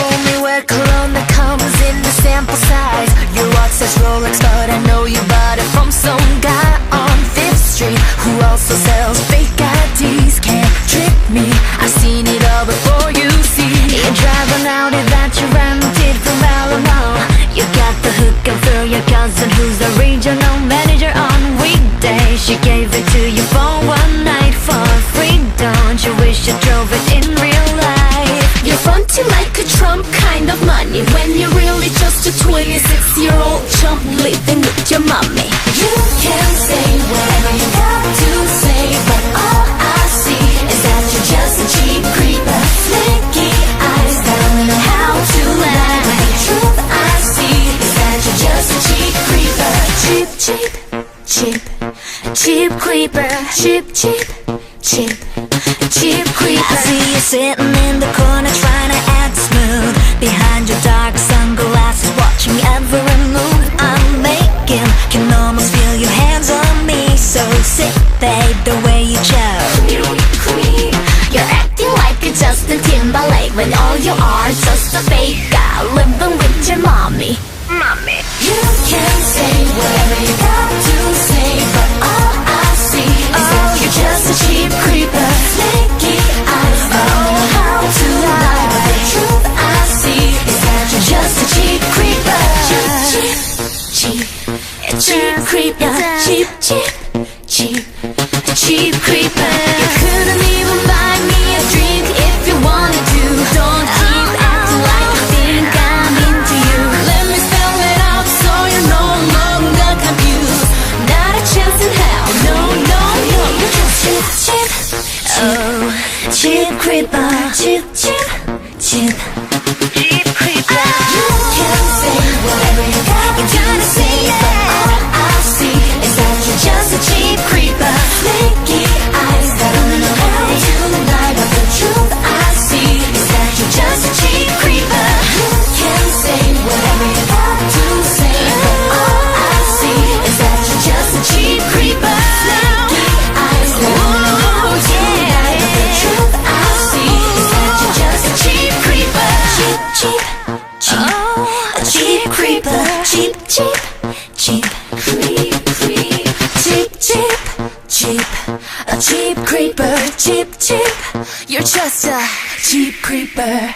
only wear cologne that comes in the sample size. Your watch says Rolex, but I know you bought it from some guy on 5th Street who also sells fake IDs. Can't trick me, I've seen it all before, you see. You drive an Audi that you rented from Alamo. You got the hook up for your cousin who's the regional manager on weekdays. She gave it to you for one night for free. Don't you wish you drove it in real life? You're fronting like a Trump kind of money when you're really just a 26-year-old chump living with your mommy. You can say whatever you got to say, but all I see is that you're just a cheap creeper. Flaky eyes don't know how to lie. The truth I see is that you're just a cheap creeper. Cheap, cheap, cheap, cheap creeper. Cheap, cheap, cheap, cheap creeper. I see you sitting in the corner trying to act smooth behind your dark sunglasses, watching every move I'm making. Can almost feel your hands on me, so sick, babe, the way you chose. You're acting like a Justin Timberlake when all you are is just a fake guy living with your mommy. You can say whatever you got to say, but all I see is that you're just a cheap creeper. Flaky eyes don't know how to lie, but the truth I see is that you're just a cheap creeper. Cheap, cheap, cheap, cheap creeper. Cheap, cheap, cheap, cheap creeper. You couldn't even buy me a drink if you wanted to. Don't keep acting like you think I'm into you. Let me spell it out so you're no longer confused. Not a chance in hell, no, no, no. You're just cheap, cheap, oh, cheap creeper. Cheap, cheap, cheap, cheap creeper. You can say whatever you got to say, but all I see is that you're just a cheap creeper. Flaky eyes that don't know how to lie, but the truth I see is that you're just a cheap creeper. You can say whatever you got to say, but all I see is that you're just a cheap creeper. Flaky eyes that don't know how to lie, but the truth I see is that you're just a cheap creeper. Cheap, cheap, cheap, a cheap creeper. Cheap, cheap, cheap, creep, creep. Cheap, cheap, cheap, a cheap creeper. Cheap, cheap, you're just a cheap creeper.